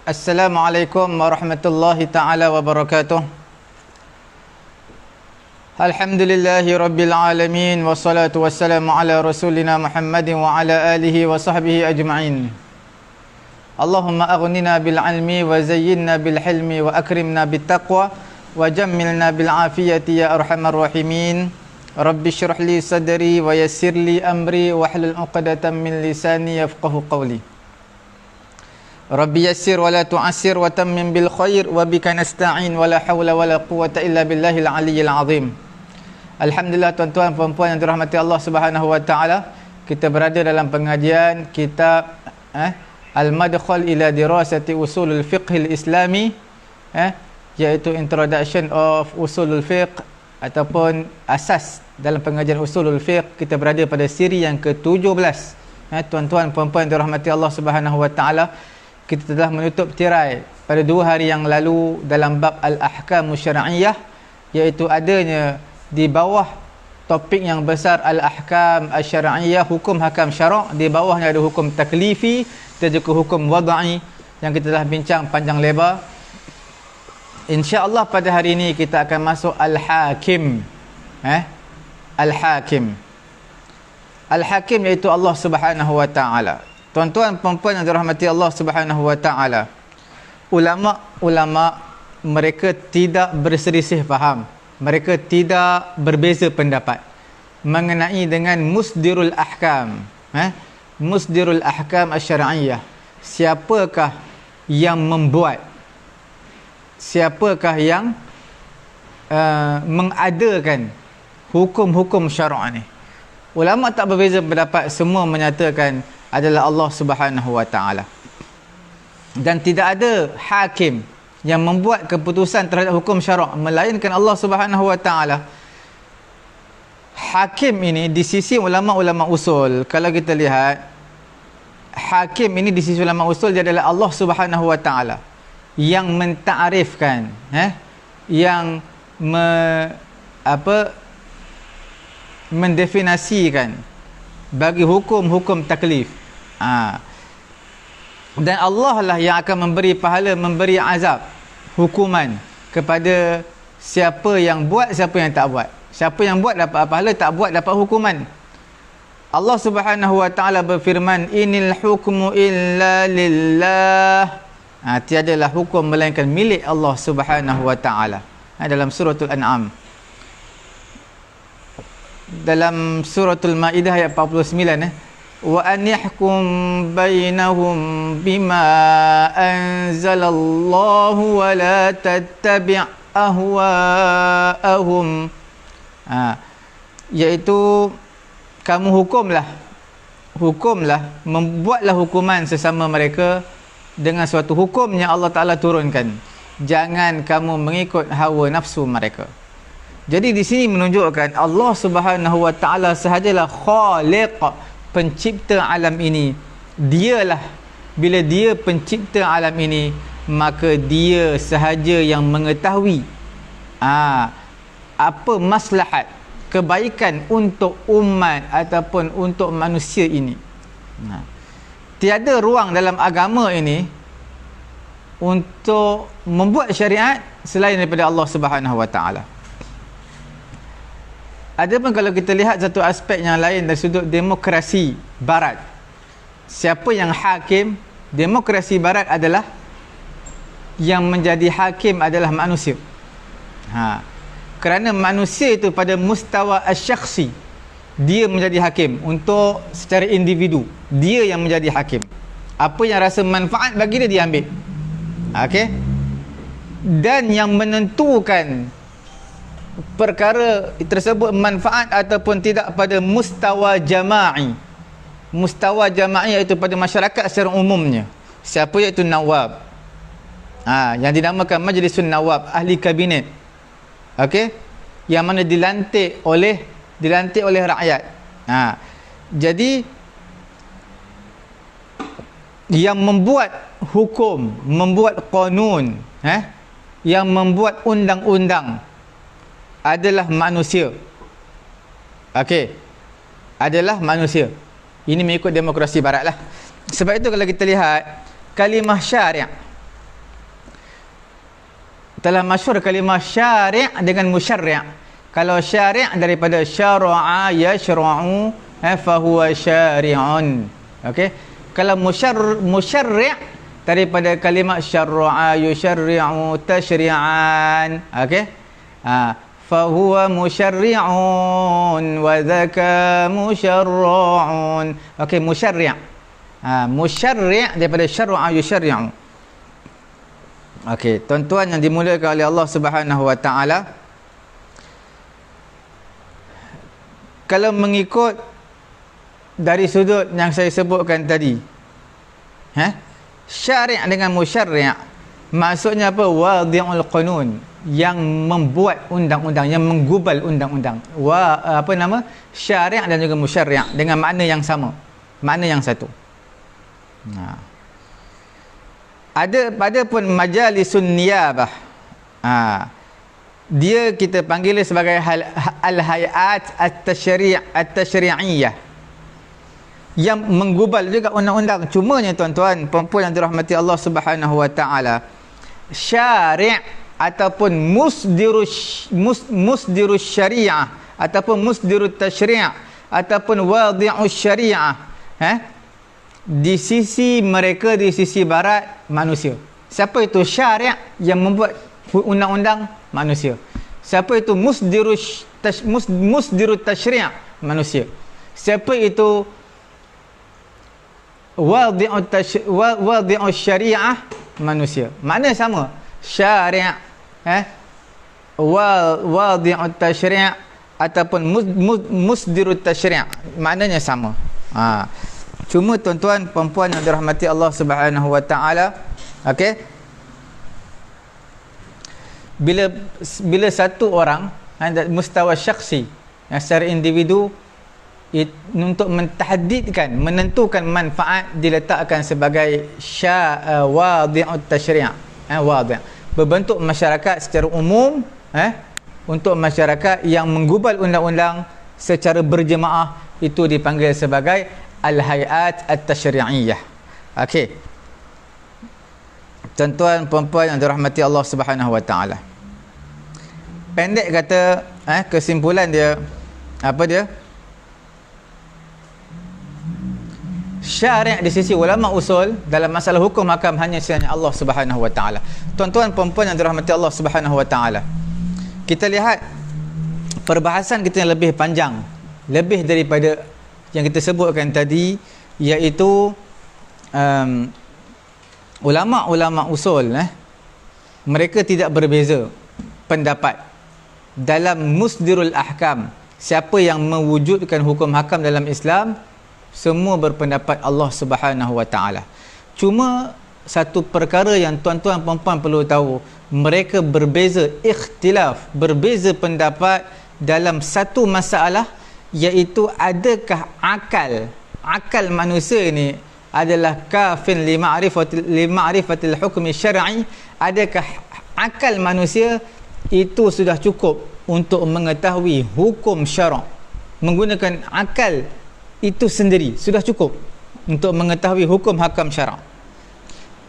Assalamualaikum warahmatullahi ta'ala wabarakatuh. Alhamdulillahi rabbil alamin. Wassalatu wassalamu ala rasulina Muhammadin wa ala alihi wa sahbihi ajma'in. Allahumma aghnina bil ilmi wa zayyinna bil hilmi wa akrimna bit taqwa wa jammilna bil afiyati ya arhamar rahimin. Rabbi shrah li sadri wa yassir li amri wa hlul 'uqdatam min lisani yafqahu qawli. Rabbi yassir wa la tu'assir wa tammim bil khair wa bika nasta'in wa la hawla wa la quwwata illa billahil aliyyil azim. Alhamdulillah, tuan-tuan puan-puan yang dirahmati Allah Subhanahu wa taala, kita berada dalam pengajian kitab Al-Madkhal ila Dirasati Usulul Fiqhil Islami, iaitu Introduction of Usulul Fiqh ataupun asas dalam pengajian Usulul Fiqh. Kita berada pada siri yang ke-17. Tuan-tuan puan-puan yang dirahmati Allah Subhanahu wa taala, kita telah menutup tirai pada 2 hari yang lalu dalam bab Al-Ahkam Syar'iyyah, iaitu adanya di bawah topik yang besar Al-Ahkam Syar'iyyah, hukum hakam syarak. Di bawahnya ada hukum taklifi dan juga hukum wad'i yang kita telah bincang panjang lebar. InsyaAllah pada hari ini kita akan masuk Al-Hakim. Al-Hakim. Al-Hakim iaitu Allah Subhanahu wa ta'ala. Tuan-tuan puan-puan yang dirahmati Allah Subhanahu wa taala, ulama-ulama mereka tidak berselisih faham, mereka tidak berbeza pendapat mengenai dengan musdirul ahkam, musdirul ahkam asy-syar'iyyah. Siapakah yang membuat, siapakah yang mengadakan hukum-hukum syarak ni? Ulama tak berbeza pendapat, semua menyatakan adalah Allah Subhanahu wa taala. Dan tidak ada hakim yang membuat keputusan terhadap hukum syarak melainkan Allah Subhanahu wa taala. Hakim ini di sisi ulama-ulama usul, kalau kita lihat, hakim ini di sisi ulama usul dia adalah Allah Subhanahu wa taala yang mentaarifkan, yang mendefinisikan bagi hukum-hukum taklif. Dan Allah lah yang akan memberi pahala, memberi azab, hukuman kepada siapa yang buat, siapa yang tak buat. Siapa yang buat dapat pahala, tak buat dapat hukuman. Allah Subhanahu wa taala berfirman, inil hukmu illa lillah. Tiadalah hukum melainkan milik Allah Subhanahu wa taala. Dalam suratul An'am. Dalam suratul Maidah ayat 49, wa an yahkum bainahum bima anzalallahu wa la tattabi' ahwa'ahum. Iaitu kamu hukumlah, membuatlah hukuman sesama mereka dengan suatu hukum yang Allah Ta'ala turunkan. Jangan kamu mengikut hawa nafsu mereka. Jadi di sini menunjukkan Allah Subhanahu wa taala sahajalah khaliq, pencipta alam ini. Dialah, bila dia pencipta alam ini, maka dia sahaja yang mengetahui apa maslahat, kebaikan untuk umat ataupun untuk manusia ini. Tiada ruang dalam agama ini untuk membuat syariat selain daripada Allah Subhanahu wa taala. Adapun kalau kita lihat satu aspek yang lain dari sudut demokrasi barat, siapa yang hakim? Demokrasi barat adalah yang menjadi hakim adalah manusia. Kerana manusia itu pada mustawa asyakhsi, dia menjadi hakim. Untuk secara individu, dia yang menjadi hakim. Apa yang rasa manfaat bagi dia, dia ambil. Dan yang menentukan perkara tersebut manfaat ataupun tidak pada mustawa jama'i. Mustawa jama'i iaitu pada masyarakat secara umumnya. Siapa? Iaitu nawab. Yang dinamakan Majlisun Nawab, ahli kabinet. Yang mana dilantik oleh rakyat. Jadi yang membuat hukum, membuat qanun, yang membuat undang-undang adalah manusia. Adalah manusia. Ini mengikut demokrasi barat lah. Sebab itu kalau kita lihat kalimah syari', telah masyhur kalimah syari' dengan musyarri'. Kalau syari' daripada syara'a yashra'u, fa huwa syari'un. Okey. Kalau musyarri' daripada kalimah syara'a yusyarri'u tashri'an. Okey. Fa huwa musyarri'un wa dzaka musyarra'un. Okey, musyarri'. Musyarri' daripada syara'a yusyarri'u. Okey, tuan-tuan yang dimuliakan oleh Allah Subhanahu wa taala, kalau mengikut dari sudut yang saya sebutkan tadi, syari' dengan musyarri', maksudnya apa? Wadhi'ul qanun, yang membuat undang-undang, yang menggubal undang-undang. Syari' dan juga musyarri' dengan makna yang sama, makna yang satu. Ada pun majalisun niyabah, dia kita panggil sebagai al-hayat at-tashri'iyah, yang menggubal juga undang-undang. Cumanya tuan-tuan puan-puan yang dirahmati Allah Subhanahu wa taala, syari' ataupun musdirus syariah ataupun musdirut tashri' ataupun wadhi'us syariah, di sisi mereka, di sisi barat, manusia. Siapa itu syari'? Yang membuat undang-undang? Manusia. Siapa itu musdirut tashri'? Manusia. Siapa itu wadhi'us syariah? Manusia. Makna sama. Syari', wadhi'ut tashri' ataupun musdirut tashri', maknanya sama. Cuma tuan-tuan puan-puan yang dirahmati Allah Subhanahu wa taala, okey, bila satu orang mustawa syakhsi, secara individu, untuk mentahdidkan, menentukan manfaat, diletakkan sebagai wadhi'ut tashri', wadhi', berbentuk masyarakat secara umum, untuk masyarakat yang menggubal undang-undang secara berjemaah, itu dipanggil sebagai al-hayat at-tashri'iyah. Okey, tuan-tuan puan-puan yang dirahmati Allah Subhanahu wa taala, pendek kata, kesimpulan dia apa dia? Syari' di sisi ulama usul dalam masalah hukum hakam hanya sesanya Allah Subhanahu wa taala. Tuan-tuan puan-puan yang dirahmati Allah Subhanahu wa taala, kita lihat perbahasan kita yang lebih panjang, lebih daripada yang kita sebutkan tadi, iaitu ulama-ulama usul, mereka tidak berbeza pendapat dalam musdirul ahkam. Siapa yang mewujudkan hukum hakam dalam Islam, semua berpendapat Allah Subhanahu wa taala. Cuma satu perkara yang tuan-tuan puan-puan perlu tahu, mereka berbeza, ikhtilaf, berbeza pendapat dalam satu masalah, iaitu adakah akal manusia ini adalah kafin li ma'rifatil hukmi syar'i? Adakah akal manusia itu sudah cukup untuk mengetahui hukum syarak? Menggunakan akal itu sendiri sudah cukup untuk mengetahui hukum hakam syarak,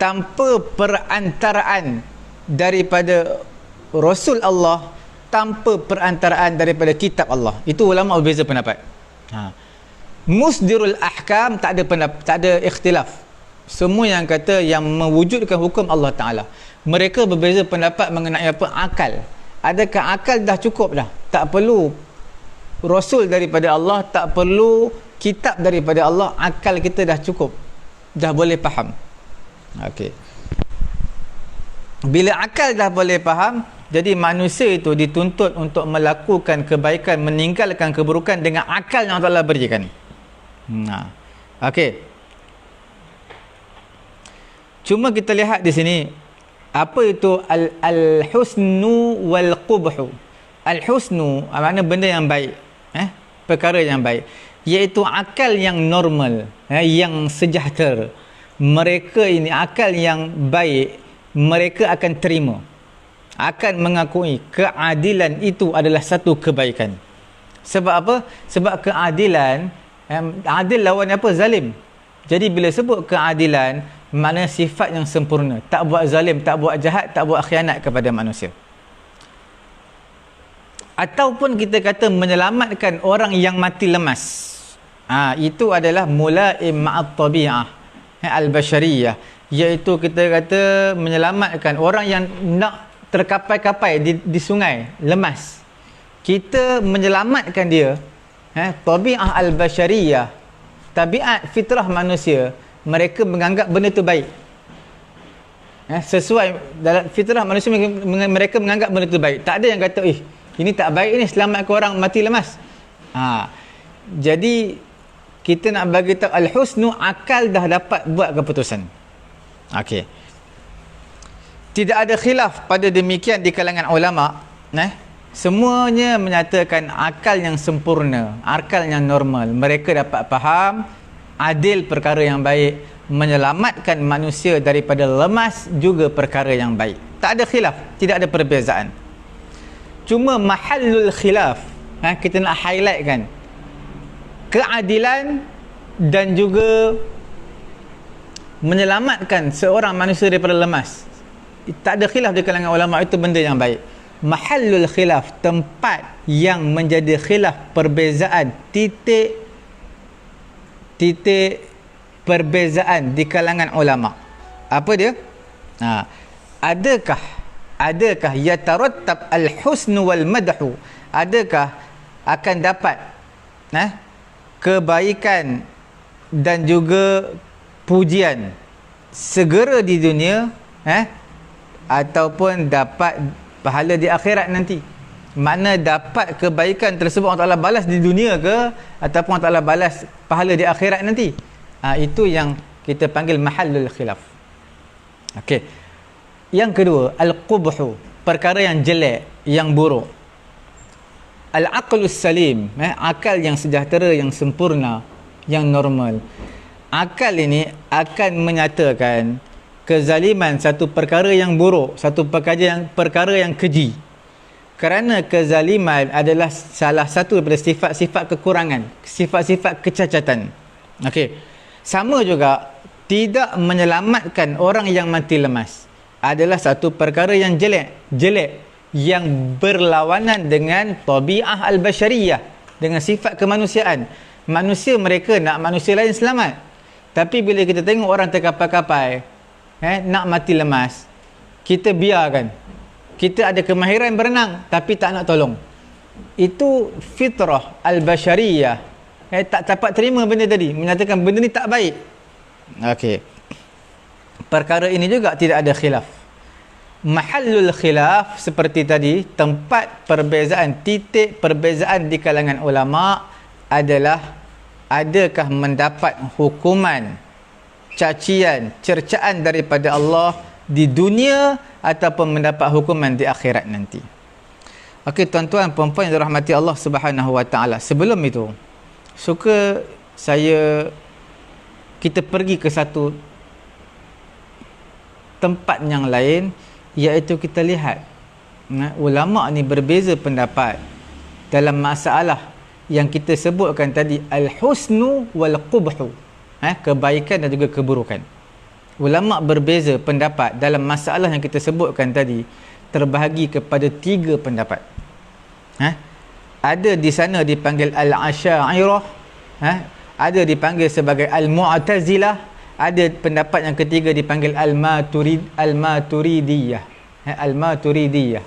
tanpa perantaraan daripada Rasul Allah, tanpa perantaraan daripada kitab Allah. Itu ulama berbeza pendapat. Musdirul ahkam tak ada pendapat, tak ada ikhtilaf. Semua yang kata yang mewujudkan hukum Allah Ta'ala, mereka berbeza pendapat mengenai apa? Akal. Adakah akal dah cukup dah? Tak perlu Rasul daripada Allah, tak perlu kitab daripada Allah, akal kita dah cukup, dah boleh faham. Okey. Bila akal dah boleh faham, jadi manusia itu dituntut untuk melakukan kebaikan, meninggalkan keburukan dengan akal yang Allah berikan. Okey. Cuma kita lihat di sini, apa itu al-husnu wal qubhu. Al-husnu makna benda yang baik, perkara yang baik, iaitu akal yang normal, yang sejahtera. Mereka ini akal yang baik, mereka akan terima, akan mengakui keadilan itu adalah satu kebaikan. Sebab apa? Sebab keadilan, adil lawan apa? Zalim. Jadi bila sebut keadilan, maknanya sifat yang sempurna, tak buat zalim, tak buat jahat, tak buat khianat kepada manusia. Ataupun kita kata menyelamatkan orang yang mati lemas. Itu adalah mulaim ma'at tabi'ah al-bashariyah, iaitu kita kata menyelamatkan orang yang nak terkapai-kapai di sungai, lemas. Kita menyelamatkan dia. Tabi'ah al-bashariyah, tabiat fitrah manusia, mereka menganggap benda tu baik. Sesuai dalam fitrah manusia, mereka menganggap benda tu baik. Tak ada yang kata ini tak baik ni, selamatkan orang mati lemas. Jadi kita nak bagi tahu al-husnu, akal dah dapat buat keputusan. Okey. Tidak ada khilaf pada demikian di kalangan ulama. Semuanya menyatakan akal yang sempurna, akal yang normal. Mereka dapat faham adil perkara yang baik, menyelamatkan manusia daripada lemas juga perkara yang baik. Tak ada khilaf, tidak ada perbezaan. Cuma mahallul khilaf, kita nak highlight kan, keadilan dan juga menyelamatkan seorang manusia daripada lemas. Tak ada khilaf di kalangan ulama, itu benda yang baik. Mahallul khilaf, tempat yang menjadi khilaf, perbezaan, titik perbezaan di kalangan ulama. Apa dia? Adakah yatarattab al-husnu wal madhu, adakah akan dapat kebaikan dan juga pujian segera di dunia, ataupun dapat pahala di akhirat nanti? Mana dapat kebaikan tersebut Allah Ta'ala balas di dunia ke, ataupun Allah Ta'ala balas pahala di akhirat nanti? Itu yang kita panggil mahallul khilaf. Okey. Yang kedua, al-qubhu, perkara yang jelek, yang buruk. Al-aqlus salim, akal yang sejahtera, yang sempurna, yang normal. Akal ini akan menyatakan kezaliman satu perkara yang buruk, satu perkara yang keji. Kerana kezaliman adalah salah satu daripada sifat-sifat kekurangan, sifat-sifat kecacatan. Okey. Sama juga, tidak menyelamatkan orang yang mati lemas adalah satu perkara yang jelek, yang berlawanan dengan tabi'ah al-bashariyah, dengan sifat kemanusiaan. Manusia mereka nak manusia lain selamat. Tapi bila kita tengok orang terkapai-kapai, nak mati lemas, kita biarkan. Kita ada kemahiran berenang tapi tak nak tolong. Itu fitrah al-bashariyah. Tak dapat terima benda tadi, menyatakan benda ni tak baik. Okey. Perkara ini juga tidak ada khilaf. Mahallul khilaf seperti tadi, tempat perbezaan, titik perbezaan di kalangan ulama adalah adakah mendapat hukuman, cacian, cercaan daripada Allah di dunia ataupun mendapat hukuman di akhirat nanti. Okey, tuan-tuan puan-puan yang dirahmati Allah Subhanahu Wa Taala, sebelum itu suka kita pergi ke satu tempat yang lain, iaitu kita lihat ulama ni berbeza pendapat dalam masalah yang kita sebutkan tadi, al-husnu wal qubhu, kebaikan dan juga keburukan. Ulama berbeza pendapat dalam masalah yang kita sebutkan tadi, terbahagi kepada 3 pendapat. Ada di sana dipanggil al-asy'ariyah, ada dipanggil sebagai al-mu'tazilah, ada pendapat yang ketiga dipanggil al-maturidiyah. Al-maturidiyah.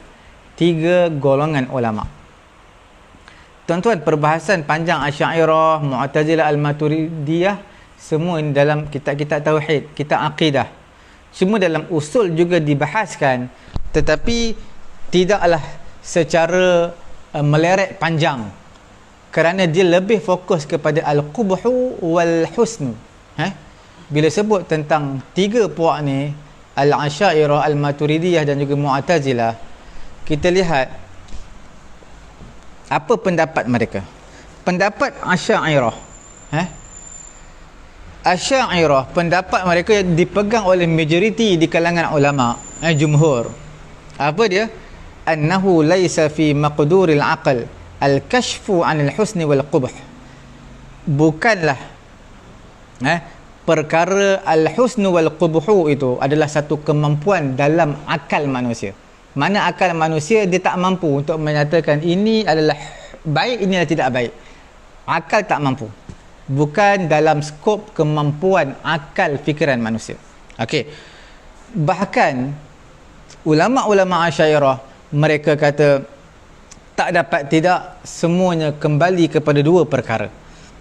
3 golongan ulama. Tuan-tuan, perbahasan panjang Asy'ariyah, Mu'tazilah, Al-Maturidiyah, semua ini dalam kitab-kitab tauhid, kitab akidah. Semua dalam usul juga dibahaskan, tetapi tidaklah secara meleret panjang, kerana dia lebih fokus kepada al-qubhu wal husnu. Bila sebut tentang 3 puak ni, Al-Asy'ariyah, Al-Maturidiyah dan juga Mu'tazilah, kita lihat apa pendapat mereka. Pendapat Asy'ariyah, Asy'ariyah, pendapat mereka yang dipegang oleh majoriti di kalangan ulama, jumhur. Apa dia? Annahu laisa fi maqduril aql al-kashfu 'anil husni wal qubh. Bukanlah perkara al-husnu wal qubhu itu adalah satu kemampuan dalam akal manusia. Mana akal manusia dia tak mampu untuk menyatakan ini adalah baik, ini adalah tidak baik. Akal tak mampu. Bukan dalam skop kemampuan akal fikiran manusia. Okey. Bahkan ulama-ulama Asy'ariyah mereka kata tak dapat tidak, semuanya kembali kepada dua perkara,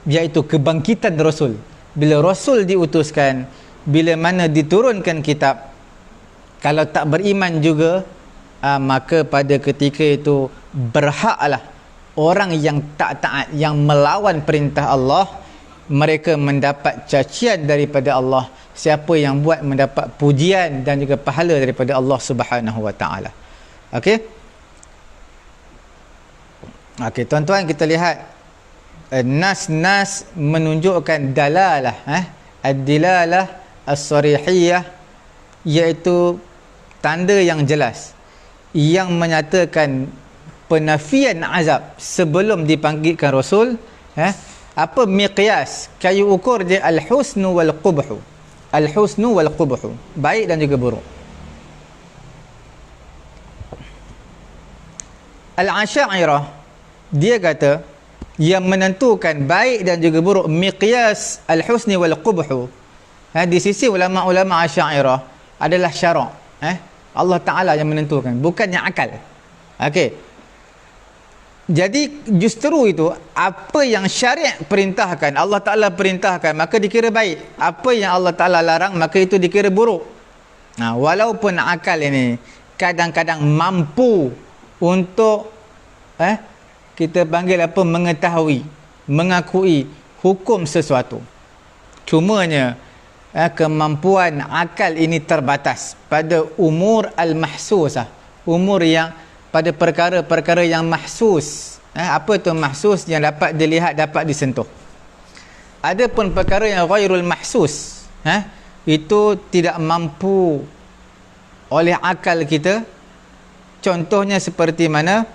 iaitu kebangkitan Rasul. Bila Rasul diutuskan, bila mana diturunkan kitab, kalau tak beriman juga, maka pada ketika itu berhaklah orang yang tak taat, yang melawan perintah Allah, mereka mendapat cacian daripada Allah. Siapa yang buat mendapat pujian dan juga pahala daripada Allah Subhanahu wa taala. Okey. Okey, tuan-tuan, kita lihat nas-nas menunjukkan dalalah, ad-dilalah as-sarihiyah, iaitu tanda yang jelas yang menyatakan penafian azab sebelum dipanggilkan Rasul. Apa miqyas, kayu ukur dia al-husnu wal qubhu. Al-husnu wal qubhu, baik dan juga buruk. Al-Asy'ariyah dia kata yang menentukan baik dan juga buruk, miqyas al-husni wal qubhu, di sisi ulama-ulama Asy'ariyah adalah syarak. Allah Ta'ala yang menentukan, bukannya akal. Okey. Jadi justru itu, apa yang syariat perintahkan, Allah Ta'ala perintahkan, maka dikira baik. Apa yang Allah Ta'ala larang, maka itu dikira buruk. Walaupun akal ini kadang-kadang mampu untuk kita panggil apa, mengetahui, mengakui hukum sesuatu. Cumanya kemampuan akal ini terbatas pada umur al-mahsusah, umur yang pada perkara-perkara yang mahsus. Apa tu mahsus? Yang dapat dilihat, dapat disentuh. Adapun perkara yang ghairul mahsus, itu tidak mampu oleh akal kita. Contohnya seperti mana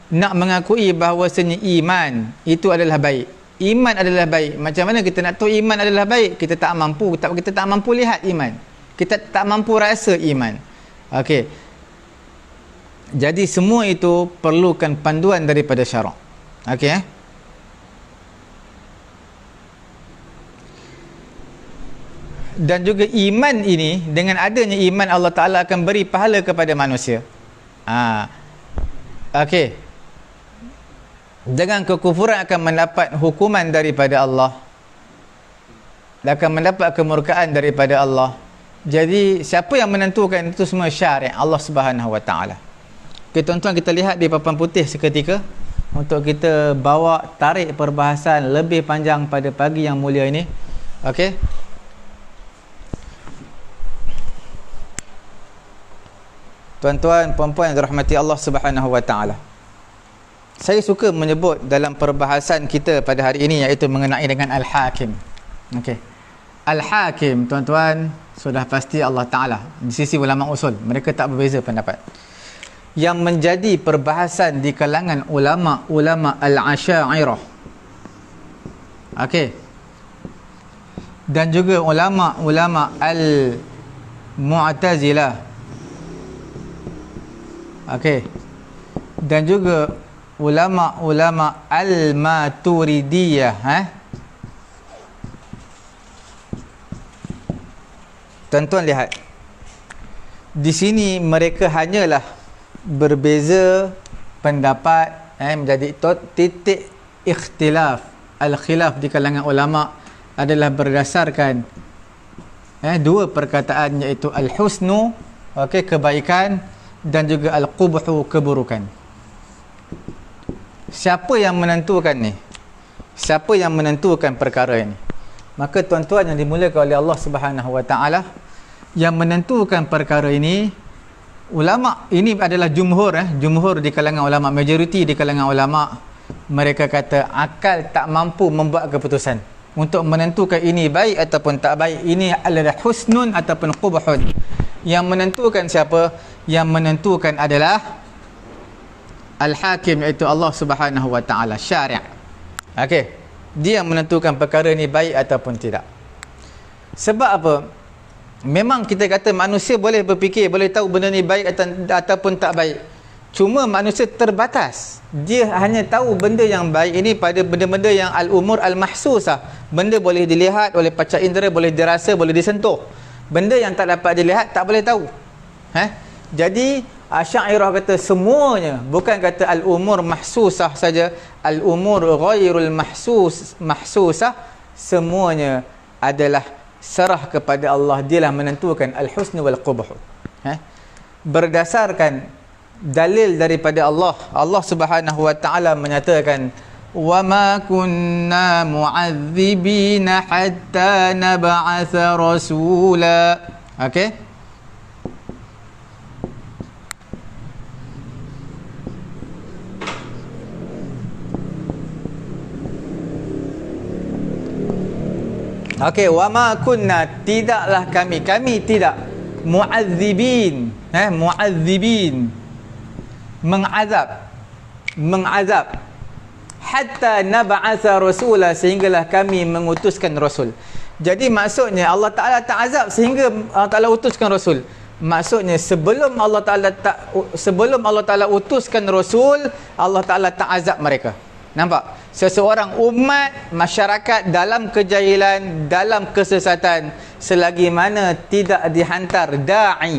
nak mengakui bahawasanya iman itu adalah baik. Iman adalah baik. Macam mana kita nak tahu iman adalah baik? Kita tak mampu. Kita tak mampu lihat iman. Kita tak mampu rasa iman. Okey. Jadi semua itu perlukan panduan daripada syarak. Okey. Dan juga iman ini, dengan adanya iman, Allah Ta'ala akan beri pahala kepada manusia. Okey. Dengan kekufuran akan mendapat hukuman daripada Allah, akan mendapat kemurkaan daripada Allah. Jadi siapa yang menentukan itu semua? Syariat Allah Subhanahu wa taala. Okey, tuan-tuan, kita lihat di papan putih seketika untuk kita bawa tarik perbahasan lebih panjang pada pagi yang mulia ini. Okey. Tuan-tuan, puan-puan yang dirahmati Allah Subhanahu wa taala. Saya suka menyebut dalam perbahasan kita pada hari ini, iaitu mengenai dengan Al-Hakim. Okey. Al-Hakim, tuan-tuan, sudah pasti Allah Ta'ala. Di sisi ulama usul, mereka tak berbeza pendapat. Yang menjadi perbahasan di kalangan ulama Al-Asy'ariyah. Okey. Dan juga ulama Al-Mu'tazilah. Okey. Dan juga ulama Al-Maturidiyah. Tuan-tuan lihat, di sini mereka hanyalah berbeza pendapat, menjadi titik ikhtilaf. Al-khilaf di kalangan ulama adalah berdasarkan dua perkataan, iaitu al-husnu, kebaikan, dan juga al-qubhu, keburukan. Siapa yang menentukan ni? Siapa yang menentukan perkara ini? Maka tuan-tuan yang dimulakan oleh Allah Subhanahu wa taala, yang menentukan perkara ini ulama. Ini adalah jumhur di kalangan ulama, majoriti di kalangan ulama. Mereka kata akal tak mampu membuat keputusan untuk menentukan ini baik ataupun tak baik, ini adalah husnun ataupun qubhun. Yang menentukan siapa? Yang menentukan adalah Al-Hakim, iaitu Allah Subhanahu wa taala, syari'. Okey. Dia yang menentukan perkara ni baik ataupun tidak. Sebab apa? Memang kita kata manusia boleh berfikir, boleh tahu benda ni baik ataupun tak baik. Cuma manusia terbatas. Dia hanya tahu benda yang baik ini pada benda-benda yang al-umur al-mahsusah. Benda boleh dilihat oleh panca indera, boleh dirasa, boleh disentuh. Benda yang tak dapat dilihat, tak boleh tahu. Jadi Asy'ariyah kata semuanya, bukan kata al-umur mahsusah saja, al-umur ghairul mahsusah, semuanya adalah serah kepada Allah. Dialah menentukan al-husn wal qubh. Berdasarkan dalil daripada Allah. Allah Subhanahu wa taala menyatakan, "Wa ma kunna mu'adzibina hatta nab'atha rasula." Okey? Okey, wa ma kunna, tidaklah kami tidak mu'adzibin, mu'adzibin, mengazab hatta nab'atha rasula, sehinggalah kami mengutuskan rasul. Jadi maksudnya Allah Taala tak azab sehingga Allah Taala utuskan rasul. Maksudnya sebelum Allah Taala utuskan rasul, Allah Taala tak azab mereka. Nampak? Seseorang umat masyarakat dalam kejahilan, dalam kesesatan, selagi mana tidak dihantar da'i,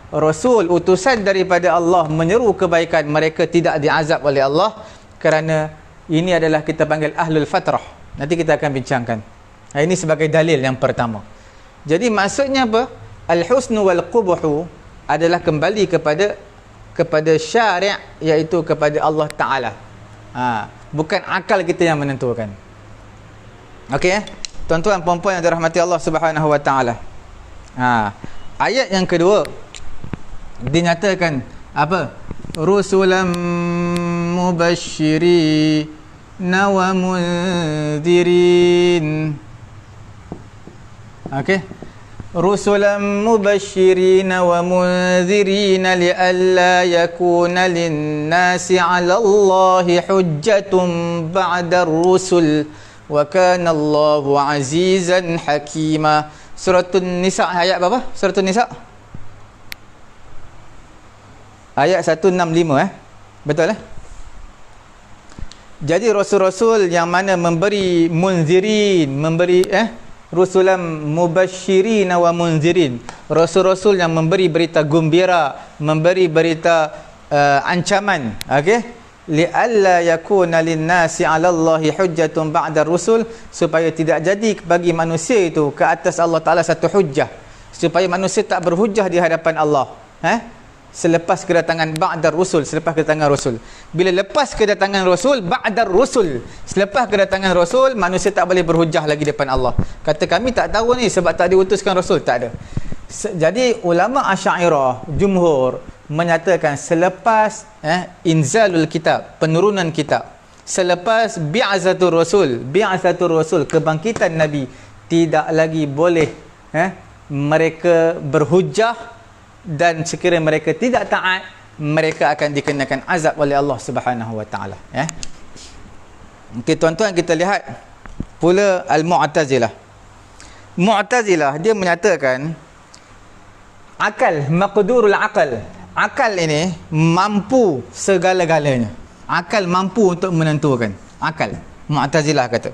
rasul, utusan daripada Allah menyeru kebaikan, mereka tidak diazab oleh Allah. Kerana ini adalah kita panggil ahlul fatrah. Nanti kita akan bincangkan. Ini sebagai dalil yang pertama. Jadi maksudnya apa? Al-husnu wal qubhu adalah kembali kepada syari', iaitu kepada Allah Ta'ala. Bukan akal kita yang menentukan. Okey, tuan-tuan puan-puan yang dirahmati Allah Subhanahu wa taala. Ayat yang kedua dinyatakan apa? Rusulan mubashshirina wa munzirin. Okey. Rusulan mubashshirina wa munzirina li'alla yakuna lin-nasi 'ala Allahi hujjatun ba'da ar-rusul wa kana Allahu 'azizan hakima. Suratul Nisa ayat berapa? Suratul Nisa ayat 165, betul Jadi rasul-rasul yang mana memberi munzirin, memberi rusulan mubasysyirin wa munzirin, rasul-rasul yang memberi berita gembira, memberi berita ancaman, okey, li'alla yakuna lin-nasi 'ala Allahi hujjatun ba'da rusul, supaya tidak jadi bagi manusia itu ke atas Allah Taala satu hujjah, supaya manusia tak berhujjah di hadapan Allah selepas kedatangan ba'da rusul, selepas kedatangan rasul. Bila lepas kedatangan rasul, ba'da rusul, selepas kedatangan rasul, manusia tak boleh berhujah lagi depan Allah. Kata kami tak tahu ni sebab tak diutuskan rasul, tak ada. Jadi ulama Asy'ariyah jumhur menyatakan selepas inzalul kitab, penurunan kitab, selepas bi'azatul rasul, kebangkitan nabi, tidak lagi boleh mereka berhujah, dan sekiranya mereka tidak taat, mereka akan dikenakan azab oleh Allah Subhanahu wa taala. Okey tuan-tuan, kita lihat pula Al-Mu'tazilah. Mu'tazilah dia menyatakan akal, maqdurul aqal. Akal ini mampu segala-galanya. Akal mampu untuk menentukan. Akal. Mu'tazilah kata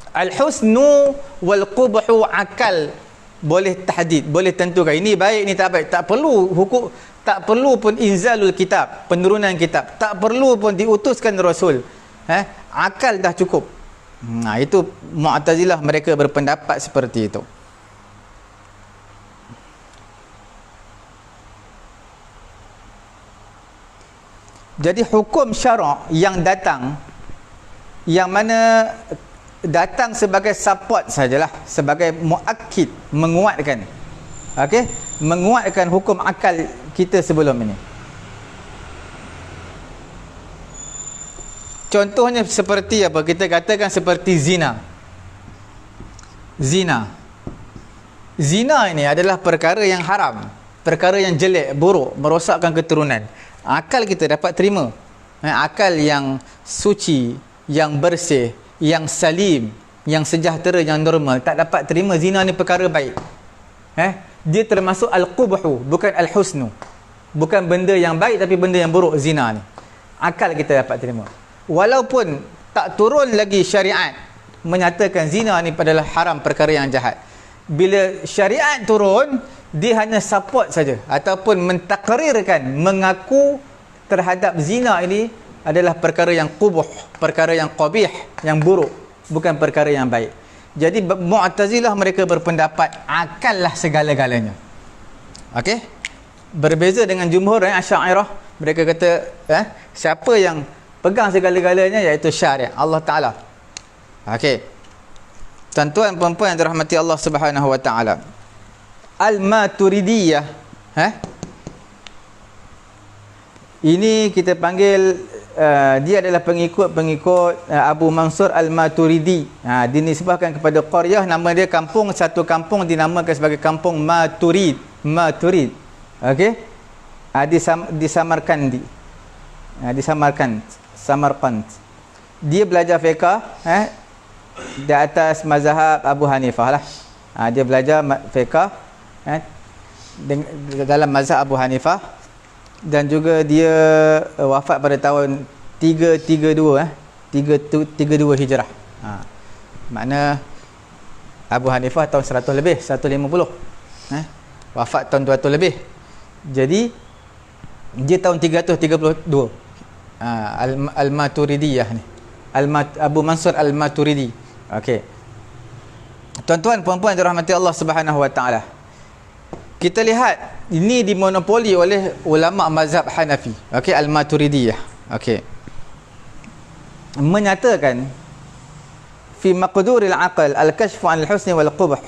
al-husnu wal qubhu, akal boleh tahdid, boleh tentukan ini baik, ini tak baik. Tak perlu hukum, tak perlu pun inzalul kitab, penurunan kitab, tak perlu pun diutuskan rasul. Akal dah cukup. Itu Mu'tazilah, mereka berpendapat seperti itu. Jadi hukum syarak yang datang, yang mana datang sebagai support sajalah, sebagai muakkid, menguatkan, okey, menguatkan hukum akal kita sebelum ini. Contohnya seperti apa? Kita katakan seperti zina. Zina ini adalah perkara yang haram, perkara yang jelek, buruk, merosakkan keturunan. Akal kita dapat terima. Akal yang suci, yang bersih, yang salim, yang sejahtera, yang normal tak dapat terima zina ni perkara baik. Dia termasuk al-qubhu, bukan al-husnu. Bukan benda yang baik tapi benda yang buruk zina ni. Akal kita dapat terima. Walaupun tak turun lagi syariat menyatakan zina ni adalah haram, perkara yang jahat. Bila syariat turun, dia hanya support saja ataupun mentakrirkan, mengaku terhadap zina ini adalah perkara yang qubuh, perkara yang qabih, yang buruk, bukan perkara yang baik. Jadi Mu'tazilah mereka berpendapat akallah segala-galanya. Okey? Berbeza dengan jumhur Asy'ariyah, mereka kata siapa yang pegang segala-galanya iaitu syariat Allah Taala. Okey. Tuan-tuan puan-puan yang dirahmati Allah Subhanahu wa taala. Al-Maturidiyah, ini kita panggil dia adalah pengikut Abu Mansur Al-Maturidi. Dinisbahkan kepada qaryah, nama dia kampung, satu kampung dinamakan sebagai kampung Maturid. Okey. Di Samarkand. Di Samarkand. Dia belajar fiqh di atas mazhab Abu Hanifah lah. Dia belajar fiqh dalam mazhab Abu Hanifah. Dan juga dia wafat pada tahun 332 Hijrah. Makna Abu Hanifah tahun 100 lebih, 150. Wafat tahun 200 lebih. Jadi dia tahun 332. Al-Maturidiyah ni. Abu Mansur Al-Maturidi. Okey. Tuan-tuan puan-puan dirahmati Allah Subhanahu wa taala. Kita lihat ini dimonopoli oleh ulama mazhab Hanafi. Okey, Al-Maturidiyah. Okey. Menyatakan fi maqduril aql al-kashf 'an al-husn wal qubh.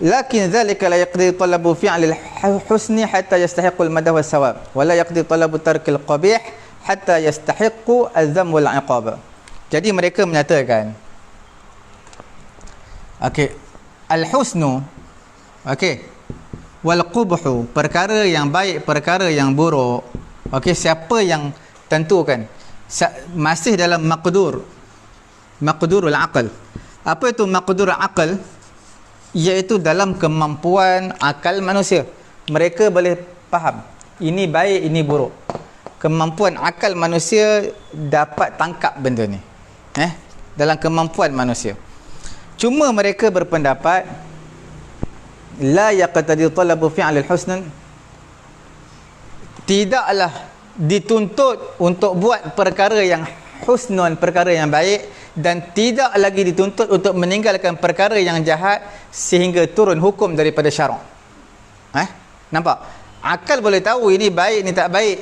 Lakin dhalika la yaqdi talabu fi'l al-husn hatta yastahiq al-madah wa sawab, wa la yaqdi talabu tark al-qabih hatta yastahiq al-dham wal 'iqab. Jadi mereka menyatakan okey, al-husnu okey, wal qubhu, perkara yang baik, perkara yang buruk. Okey, siapa yang tentukan? Masih dalam maqdurul aql. Apa itu maqdurul aql? Iaitu dalam kemampuan akal manusia. Mereka boleh faham ini baik, ini buruk. Kemampuan akal manusia dapat tangkap benda ni. Dalam kemampuan manusia. Cuma mereka berpendapat la yaqtadi talabu fi'l al-husn, tidaklah dituntut untuk buat perkara yang husnun, perkara yang baik, dan tidak lagi dituntut untuk meninggalkan perkara yang jahat sehingga turun hukum daripada syarak. Nampak? Akal boleh tahu ini baik, ini tak baik,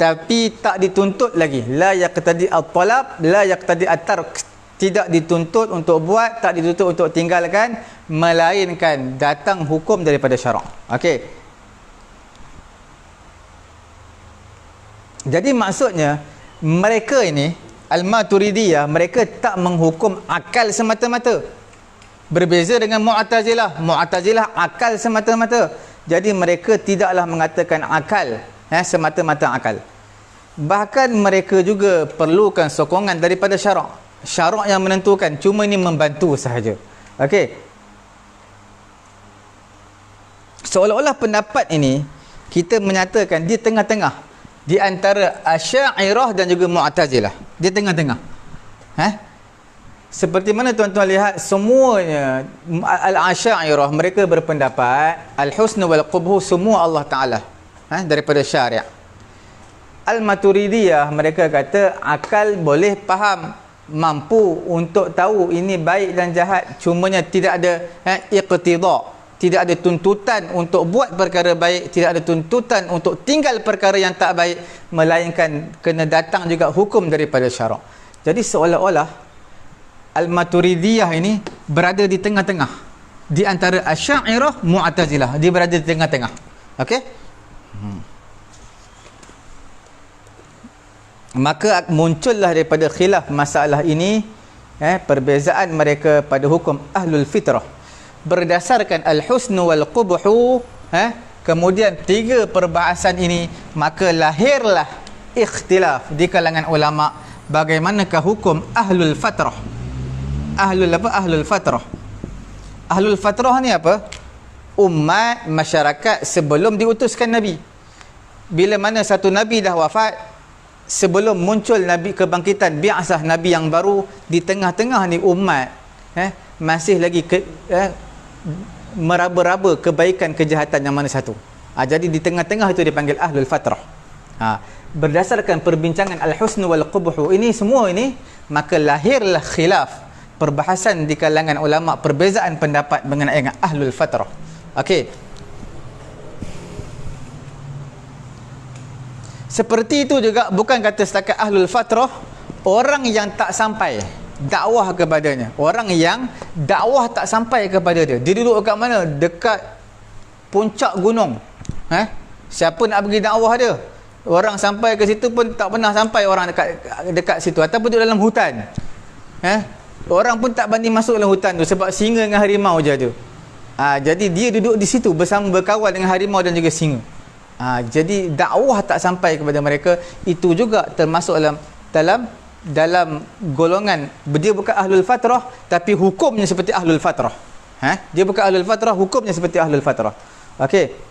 tapi tak dituntut lagi. La yaqtadi at-talab, la yaqtadi at-tark. Tidak dituntut untuk buat, tak dituntut untuk tinggalkan, melainkan datang hukum daripada syarak. Okey. Jadi maksudnya mereka ini Al-Maturidiyah, mereka tak menghukum akal semata-mata. Berbeza dengan Mu'tazilah. Mu'tazilah akal semata-mata. Jadi mereka tidaklah mengatakan akal, semata-mata akal. Bahkan mereka juga perlukan sokongan daripada syarak. Syarak yang menentukan, cuma ini membantu sahaja. Okey. Seolah-olah pendapat ini kita menyatakan di tengah-tengah di antara Asy'ariyah dan juga Mu'tazilah. Di tengah-tengah. Seperti mana tuan-tuan lihat, semuanya Al-Asy'ariyah mereka berpendapat al-husn wal qubh semua Allah Taala, daripada syariat. Al-Maturidiyah mereka kata akal boleh faham, mampu untuk tahu ini baik dan jahat, cumanya tidak ada iqtida, tidak ada tuntutan untuk buat perkara baik, tidak ada tuntutan untuk tinggal perkara yang tak baik, melainkan kena datang juga hukum daripada syarak. Jadi seolah-olah Al-Maturidiyah ini berada di tengah-tengah di antara Asy'ariyah, Mu'tazilah. Dia berada di tengah-tengah. Okey? Maka muncullah daripada khilaf masalah ini perbezaan mereka pada hukum ahlul fitrah berdasarkan al-husnu wal qubhu. Kemudian tiga perbahasan ini, maka lahirlah ikhtilaf di kalangan ulama bagaimanakah hukum ahlul fatrah. Ahlul apa? Ahlul fatrah. Ahlul fatrah ni apa? Umat masyarakat sebelum diutuskan Nabi. Bila mana satu Nabi dah wafat, sebelum muncul Nabi kebangkitan bi'asah Nabi yang baru, di tengah-tengah ni umat masih lagi meraba-raba kebaikan kejahatan yang mana satu. Jadi di tengah-tengah itu dipanggil ahlul fatrah. Berdasarkan perbincangan al-husn wal qubhu ini semua ini, maka lahirlah khilaf, perbahasan di kalangan ulama, perbezaan pendapat mengenai dengan ahlul fatrah. Okey. Seperti itu juga bukan kata setakat ahlul fatrah, orang yang tak sampai dakwah kepadanya, orang yang dakwah tak sampai kepada dia. Dia duduk kat mana? Dekat puncak gunung. Siapa nak pergi dakwah dia? Orang sampai ke situ pun tak pernah sampai orang dekat situ, ataupun duduk dalam hutan. Orang pun tak berani masuk dalam hutan tu sebab singa dengan harimau je ada. Jadi dia duduk di situ bersama, berkawan dengan harimau dan juga singa. Jadi dakwah tak sampai kepada mereka. Itu juga termasuk dalam golongan, dia bukan ahlul fatrah tapi hukumnya seperti ahlul fatrah. Dia bukan ahlul fatrah, hukumnya seperti ahlul fatrah. Okey.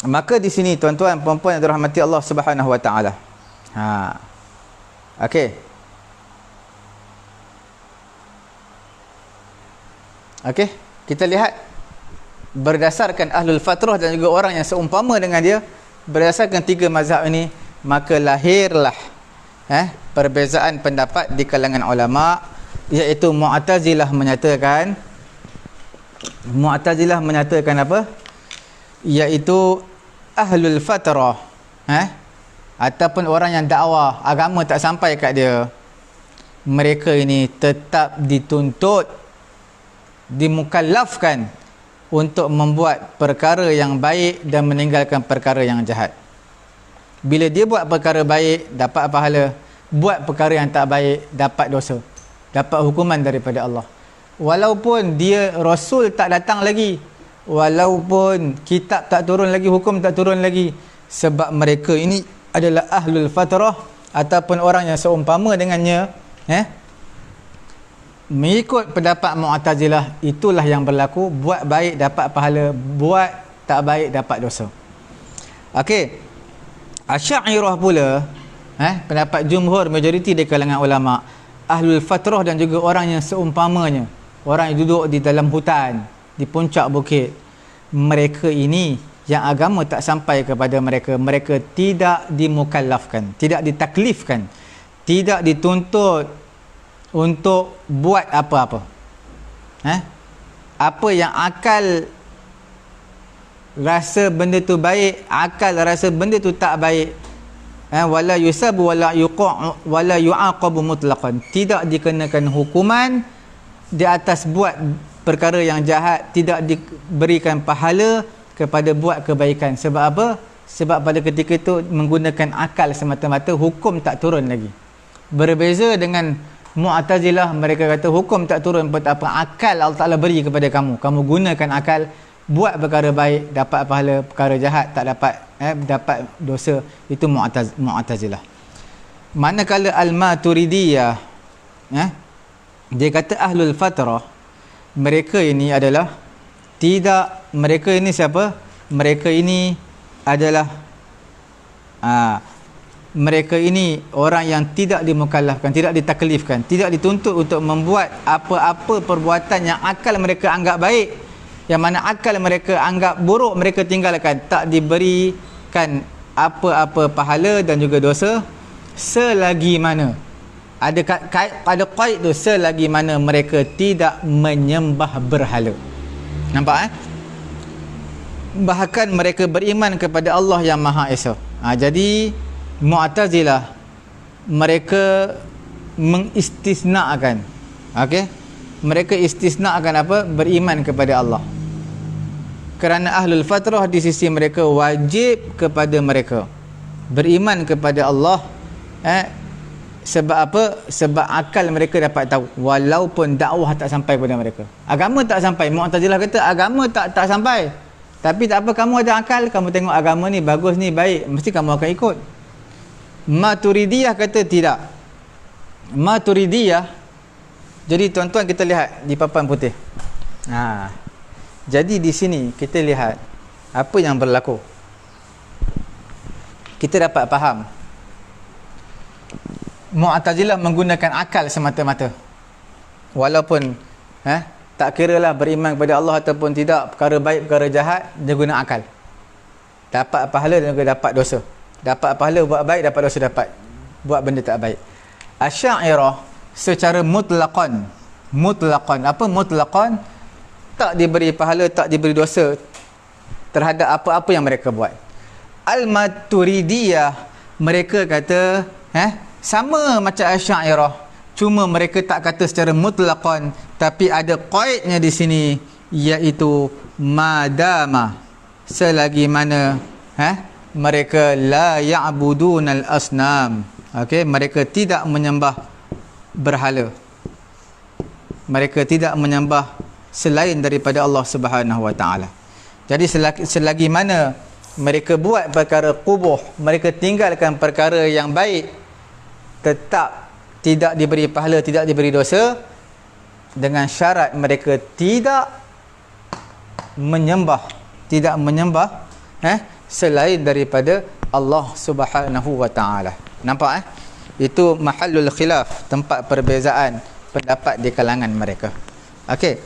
Maka di sini tuan-tuan puan-puan yang dirahmati Allah Subhanahu wa taala. Okey. Okey, kita lihat berdasarkan ahlul fatrah dan juga orang yang seumpama dengan dia, berdasarkan tiga mazhab ini, maka lahirlah perbezaan pendapat di kalangan ulama, iaitu Mu'tazilah menyatakan apa? Iaitu ahlul fatrah ataupun orang yang dakwah agama tak sampai kat dia, mereka ini tetap dituntut, dimukallafkan untuk membuat perkara yang baik dan meninggalkan perkara yang jahat. Bila dia buat perkara baik, dapat pahala. Buat perkara yang tak baik, dapat dosa, dapat hukuman daripada Allah. Walaupun dia Rasul tak datang lagi, walaupun kitab tak turun lagi, hukum tak turun lagi, sebab mereka ini adalah ahlul fatrah ataupun orang yang seumpama dengannya, mengikut pendapat Mu'tazilah, itulah yang berlaku. Buat baik dapat pahala, buat tak baik dapat dosa. Okey. Asy'ariyah pula, pendapat jumhur, majoriti di kalangan ulama, ahlul fatrah dan juga orang yang seumpamanya, orang yang duduk di dalam hutan, di puncak bukit, mereka ini yang agama tak sampai kepada mereka, mereka tidak dimukallafkan, tidak ditaklifkan, tidak dituntut untuk buat apa-apa. Apa yang akal rasa benda tu baik, akal rasa benda tu tak baik, wala yusabu wala yuqa' wala yu'aqabu mutlaqan, tidak dikenakan hukuman di atas buat perkara yang jahat, tidak diberikan pahala kepada buat kebaikan. Sebab apa? Sebab pada ketika itu menggunakan akal semata-mata, hukum tak turun lagi. Berbeza dengan Mu'tazilah, mereka kata hukum tak turun pun tak apa, akal Allah Ta'ala beri kepada kamu, kamu gunakan akal, buat perkara baik dapat pahala, perkara jahat tak dapat dapat dosa. Itu Mu'tazilah. Manakala Al-Maturidiyah, dia kata ahlul fatrah, mereka ini adalah tidak, mereka ini siapa? Mereka ini adalah mereka ini orang yang tidak dimukallafkan, tidak ditaklifkan, tidak dituntut untuk membuat apa-apa perbuatan yang akal mereka anggap baik, yang mana akal mereka anggap buruk, mereka tinggalkan. Tak diberikan apa-apa pahala dan juga dosa selagi mana ada qaid tu, selagi mana mereka tidak menyembah berhala. Nampak bahkan mereka beriman kepada Allah yang Maha Esa. Jadi Mu'tazilah mereka mengistisnakan, mereka istisnakan apa? Beriman kepada Allah. Kerana ahlul fatrah di sisi mereka wajib kepada mereka beriman kepada Allah. Sebab apa? Sebab akal mereka dapat tahu, walaupun dakwah tak sampai kepada mereka, agama tak sampai. Mu'tazilah kata agama tak sampai, tapi tak apa, kamu ada akal, kamu tengok agama ni bagus ni, baik, mesti kamu akan ikut. Maturidiyah kata tidak. Maturidiyah, jadi tuan-tuan kita lihat di papan putih. Jadi di sini kita lihat apa yang berlaku. Kita dapat faham Mu'tazilah menggunakan akal semata-mata. Walaupun tak kiralah beriman kepada Allah ataupun tidak, perkara baik, perkara jahat, dia guna akal. Dapat pahala dan juga dapat dosa. Dapat pahala buat baik, dapat dosa dapat buat benda tak baik. Asy'ariyah secara mutlaqan. Apa mutlaqan? Tak diberi pahala, tak diberi dosa terhadap apa-apa yang mereka buat. Al-Maturidiyah, mereka kata sama macam Asy'ariyah, cuma mereka tak kata secara mutlaqan, tapi ada qaidnya di sini, iaitu madama, selagi mana mereka la ya'budunal asnam. Okey, mereka tidak menyembah berhala. Mereka tidak menyembah selain daripada Allah Subhanahu Wa Taala. Jadi selagi mana mereka buat perkara qubuh, mereka tinggalkan perkara yang baik, tetap tidak diberi pahala, tidak diberi dosa, dengan syarat mereka tidak menyembah selain daripada Allah Subhanahu Wa Taala. Nampak Itu mahallul khilaf, tempat perbezaan pendapat di kalangan mereka. Okey.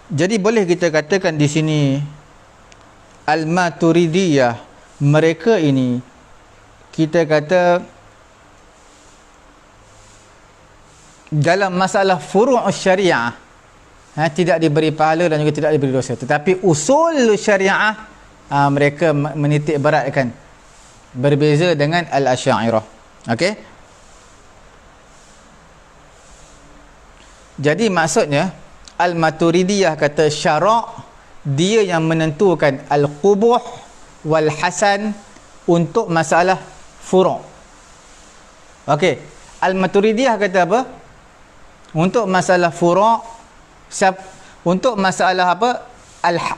Jadi boleh kita katakan di sini Al-Maturidiyah, mereka ini kita kata dalam masalah furu' syariah tidak diberi pahala dan juga tidak diberi dosa, tetapi usul syariah mereka menitik beratkan, berbeza dengan Al-Asy'ariyah. Okey, jadi maksudnya Al-Maturidiyah kata syara' dia yang menentukan al-qubuh wal hasan untuk masalah furu'. Okey, Al-Maturidiyah kata apa? Untuk masalah furu', untuk masalah apa?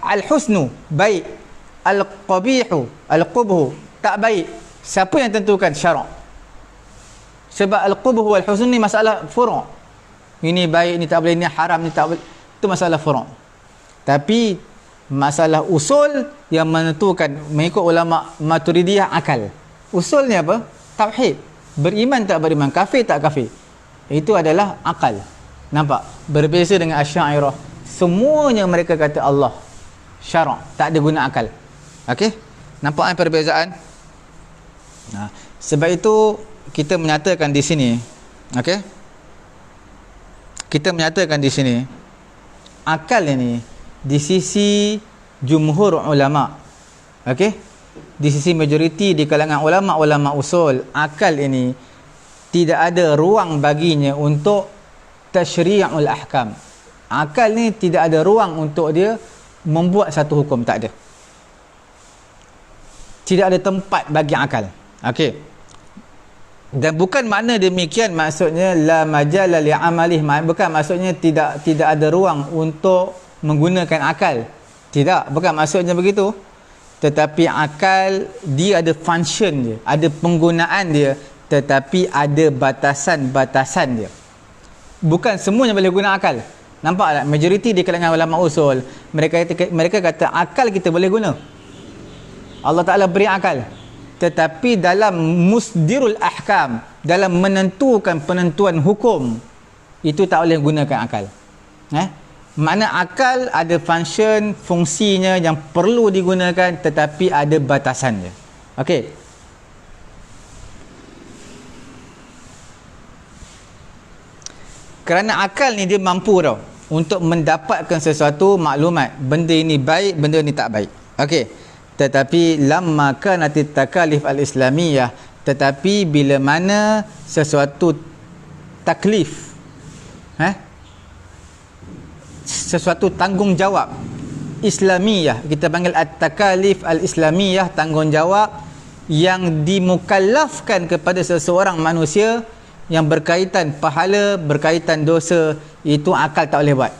Al-husnu baik, al-qabihu, al-qubhu tak baik. Siapa yang tentukan? Syara'. Sebab al-qubhu wal husnu ni masalah furu'. Ini baik, ini tak boleh, ini haram, ini tak boleh. Itu masalah furu'. Tapi masalah usul yang menentukan mengikut ulama Maturidiyah akal. Usulnya apa? Tauhid. Beriman tak beriman, kafir tak kafir. Itu adalah akal. Nampak? Berbeza dengan Asy'ariyah. Semuanya mereka kata Allah. Syara', tak ada guna akal. Okey? Nampak perbezaan? Sebab itu kita menyatakan di sini, okey? Kita menyatakan di sini akal ini di sisi jumhur ulama, okey, di sisi majoriti di kalangan ulama usul, akal ini tidak ada ruang baginya untuk tasyri'ul ahkam. Akal ni tidak ada ruang untuk dia membuat satu hukum, tak ada. Tidak ada tempat bagi akal. Okey. Dan bukan makna demikian maksudnya la majala li amalih, bukan maksudnya tidak ada ruang untuk menggunakan akal. Tidak, bukan maksudnya begitu. Tetapi akal dia ada function dia, ada penggunaan dia, tetapi ada batasan-batasan dia. Bukan semuanya boleh guna akal. Nampak tak? Majoriti di kalangan ulama usul, mereka kata akal kita boleh guna. Allah Ta'ala beri akal. Tetapi dalam musdirul ahkam, dalam menentukan penentuan hukum, itu tak boleh gunakan akal. Makna akal ada function, fungsinya yang perlu digunakan, tetapi ada batasannya. Okey. Kerana akal ni dia mampu tau untuk mendapatkan sesuatu maklumat, benda ini baik, benda ini tak baik. Okey. Tetapi lamma kanat takalif al-islamiyah, tetapi bila mana sesuatu taklif, sesuatu tanggungjawab islamiyah, kita panggil at-takalif al-islamiyah, tanggungjawab yang dimukallafkan kepada seseorang manusia yang berkaitan pahala, berkaitan dosa, itu akal tak boleh buat.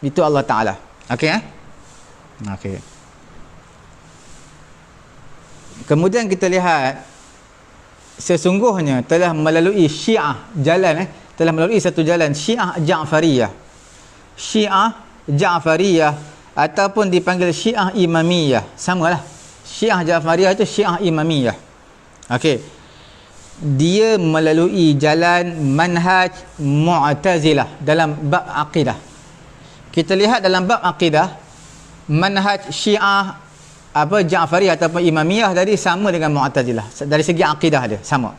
Itu Allah Ta'ala. Okey Okey. Kemudian kita lihat sesungguhnya telah melalui Syiah telah melalui satu jalan Syiah Ja'fariyah. Syiah Ja'fariyah ataupun dipanggil Syiah Imamiyah, samalah. Syiah Ja'fariyah itu Syiah Imamiyah. Okey. Dia melalui jalan manhaj Mu'tazilah dalam bab akidah. Kita lihat dalam bab akidah, manhaj Syiah Ja'fariyah ataupun Imamiyah tadi sama dengan Mu'tazilah. Dari segi akidah dia sama.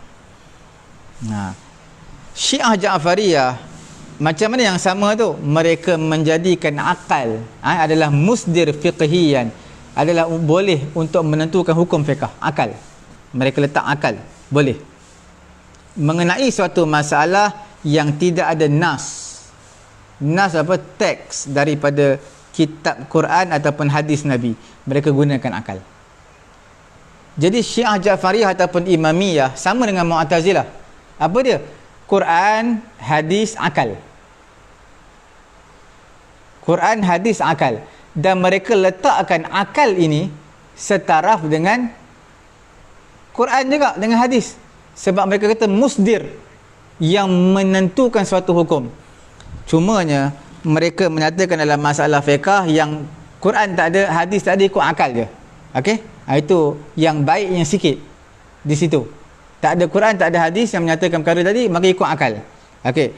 Syiah Ja'fariyah macam mana yang sama tu? Mereka menjadikan akal adalah musdir fiqhiyan, adalah boleh untuk menentukan hukum fiqh. Akal, mereka letak akal boleh mengenai suatu masalah yang tidak ada nas teks daripada kitab Quran ataupun hadis Nabi, mereka gunakan akal. Jadi Syiah Ja'fariyah ataupun Imamiyah sama dengan Mu'tazilah. Apa dia? Quran, hadis, akal. Quran, hadis, akal. Dan mereka letakkan akal ini setaraf dengan Quran juga, dengan hadis. Sebab mereka kata musdir, yang menentukan suatu hukum. Cumanya mereka menyatakan dalam masalah fiqh yang Quran tak ada, hadis tak ada, ikut akal je. Okey? Itu yang baiknya sikit di situ. Tak ada Quran, tak ada hadis yang menyatakan perkara tadi, maka ikut akal. Okey.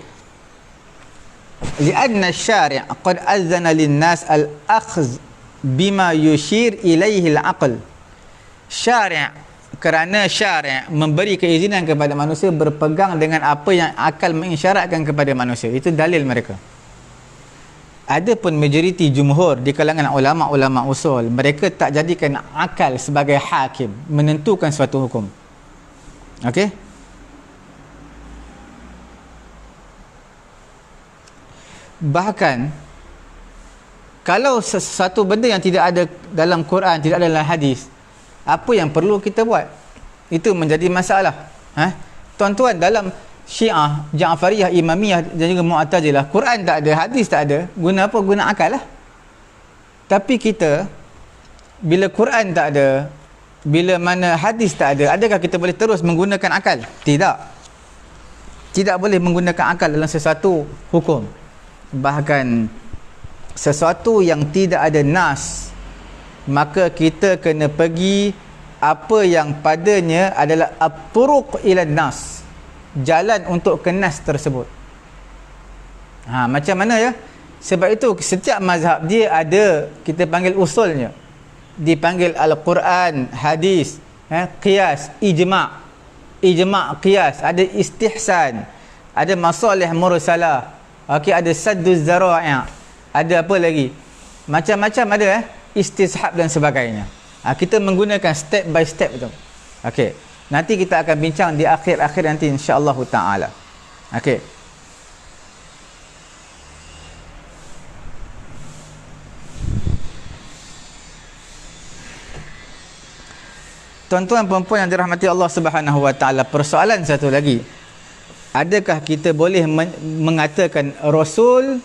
Lianna syari' qad azana lin-nas al-akhz bima yushir ilaihi al-aql. Syari' kerana syari' memberi keizinan kepada manusia berpegang dengan apa yang akal mengisyaratkan kepada manusia. Itu dalil mereka. Adapun majoriti jumhur di kalangan ulama-ulama usul, mereka tak jadikan akal sebagai hakim menentukan suatu hukum. Okey? Bahkan kalau sesuatu benda yang tidak ada dalam Quran, tidak ada dalam hadis, apa yang perlu kita buat? Itu menjadi masalah. Tuan-tuan, dalam Syiah, Ja'fariyah, Imamiyah dan juga Mu'tazilah, Quran tak ada, hadis tak ada, guna apa? Guna akal lah. Tapi kita, bila Quran tak ada, bila mana hadis tak ada, adakah kita boleh terus menggunakan akal? Tidak. Tidak boleh menggunakan akal dalam sesuatu hukum. Bahkan sesuatu yang tidak ada nas, maka kita kena pergi apa yang padanya adalah at-turuq ila nas, jalan untuk ke nas tersebut. Macam mana ya? Sebab itu setiap mazhab dia ada, kita panggil usulnya, dipanggil Al-Quran, hadis, qiyas, ijma', qiyas, ada istihsan, ada masalih mursalah, ada sadduz zara'i', ada apa lagi, macam-macam ada, istishab dan sebagainya. Kita menggunakan step by step tu. Okey, nanti kita akan bincang di akhir-akhir nanti insya-Allah taala. Okey. Tuan-tuan puan-puan yang dirahmati Allah Subhanahu wa taala, persoalan satu lagi. Adakah kita boleh mengatakan Rasul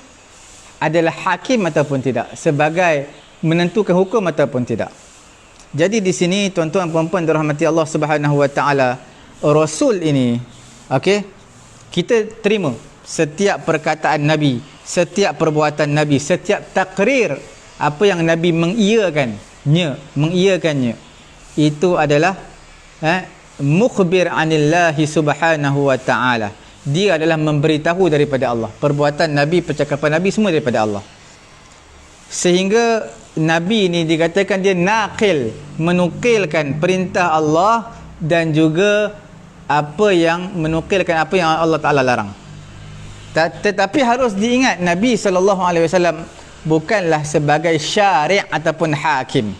adalah hakim ataupun tidak, sebagai menentukan hukum ataupun tidak? Jadi di sini tuan-tuan puan-puan dirahmati Allah Subhanahu wa taala, Rasul ini, okey, kita terima setiap perkataan Nabi, setiap perbuatan Nabi, setiap takrir apa yang Nabi mengiyakannya, itu adalah mukhbir anillahi subhanahu wa ta'ala. Dia adalah memberitahu daripada Allah. Perbuatan Nabi, percakapan Nabi semua daripada Allah. Sehingga Nabi ini dikatakan dia naqil, menukilkan perintah Allah dan juga menukilkan apa yang Allah Ta'ala larang. Tetapi harus diingat, Nabi SAW bukanlah sebagai syari' ataupun hakim.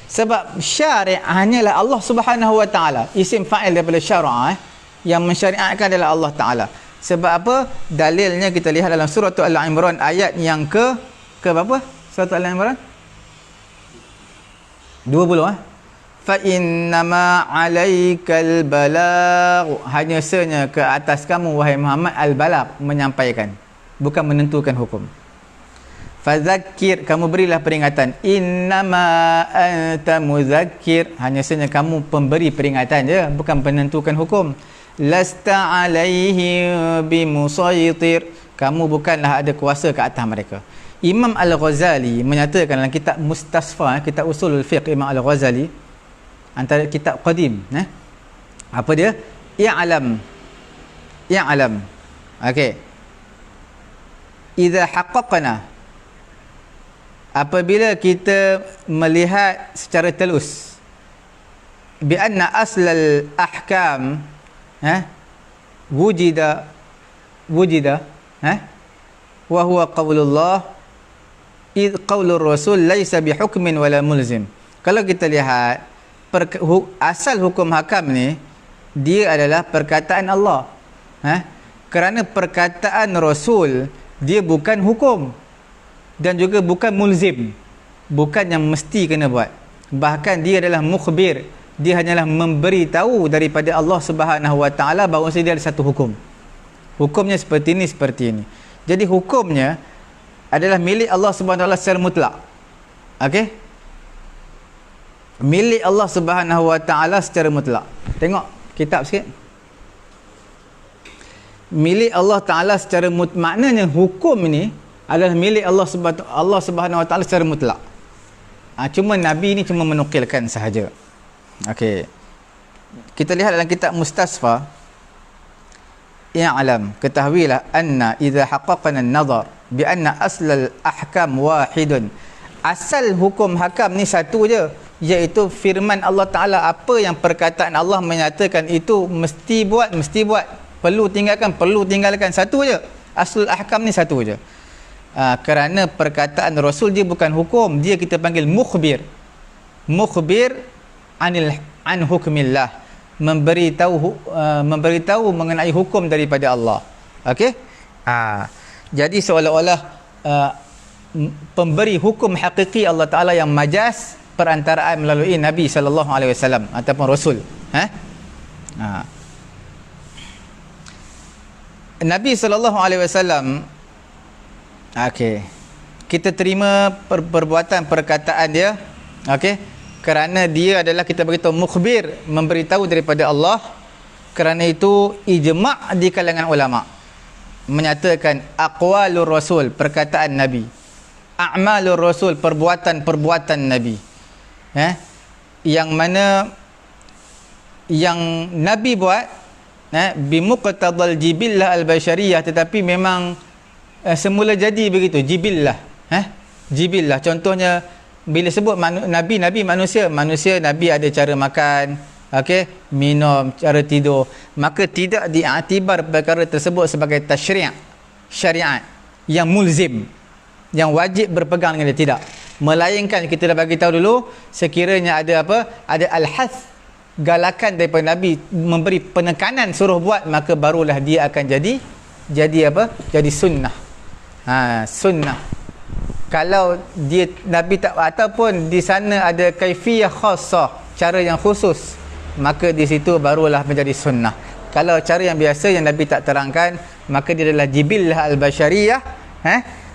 Sebab syari' hanyalah Allah Subhanahu wa taala, isim fa'il daripada syara', yang mensyariatkan adalah Allah Taala. Sebab apa? Dalilnya kita lihat dalam surah Al-Imran ayat yang ke berapa? Surah Al-Imran 20 fa innama 'alaikal balagh, hanya sahaja ke atas kamu wahai Muhammad al-balagh, menyampaikan, bukan menentukan hukum. Fadzakir, kamu berilah peringatan. Innama anta muzakkir, hanya saja kamu pemberi peringatan je, bukan penentukan hukum. Lasta alaihi bimusaytir, kamu bukanlah ada kuasa ke atas mereka. Imam Al-Ghazali menyatakan dalam kitab Mustasfa, kitab Usulul Fiqh Imam Al-Ghazali, antara kitab qadim, apa dia? I'lam, okey, idza haqqaqna, apabila kita melihat secara telus, bi anna aslal ahkam wujida wa huwa qaulullah id qaulur rasul laisa bihukmin wala mulzim. Kalau kita lihat asal hukum hakam ni, dia adalah perkataan Allah, kerana perkataan rasul dia bukan hukum dan juga bukan mulzim, bukan yang mesti kena buat. Bahkan dia adalah mukhbir, dia hanyalah memberi tahu daripada Allah Subhanahu Wa Taala bahawa dia ada satu hukum. Hukumnya seperti ini, seperti ini. Jadi hukumnya adalah milik Allah Subhanahu Wa Taala secara mutlak. Okey? Milik Allah Subhanahu Wa Taala secara mutlak. Tengok kitab sikit. Milik Allah Taala secara mutlak, maknanya hukum ni adalah milik Allah Subhanahu Wa Taala secara mutlak. Cuma Nabi ni cuma menukilkan sahaja. Okey. Kita lihat dalam kitab Mustasfa, i'lam, ketahuilah anna idza haqqaqna an-nazar bi anna aslal ahkam wahidun. Asal hukum hakam ni satu je, iaitu firman Allah Taala. Apa yang perkataan Allah menyatakan itu mesti buat, perlu tinggalkan, satu je. Aslul ahkam ni satu je. Kerana perkataan Rasul dia bukan hukum, dia kita panggil mukhbir an hukmillah, memberitahu mengenai hukum daripada Allah. Okey? Jadi seolah-olah pemberi hukum hakiki Allah Taala yang majaz, perantaraan melalui Nabi sallallahu alaihi wasallam ataupun Rasul. Nabi sallallahu alaihi wasallam, okey, kita terima perbuatan perkataan dia, okey, kerana dia adalah, kita beritahu, mukhbir, memberitahu daripada Allah. Kerana itu ijma' di kalangan ulama menyatakan aqwalur rasul, perkataan Nabi, a'malur rasul, perbuatan Nabi, yang mana yang Nabi buat bimuqtadal jibillah al-bashariyah, tetapi memang semula jadi begitu, jibillah. Jibillah, contohnya bila sebut Nabi manusia, Nabi ada cara makan, okey, minum, cara tidur, maka tidak diiktibar perkara tersebut sebagai syariat yang mulzim, yang wajib berpegang dengan dia, tidak. Melainkan kita dah bagi tahu dulu, sekiranya ada apa, ada al-hath, galakan daripada Nabi, memberi penekanan suruh buat, maka barulah dia akan jadi apa? Jadi sunnah. Sunnah. Kalau dia Nabi tak, ataupun di sana ada kaifiyah khassah, cara yang khusus, maka di situ barulah menjadi sunnah. Kalau cara yang biasa yang Nabi tak terangkan, maka dia adalah jibillah al-bashariyah,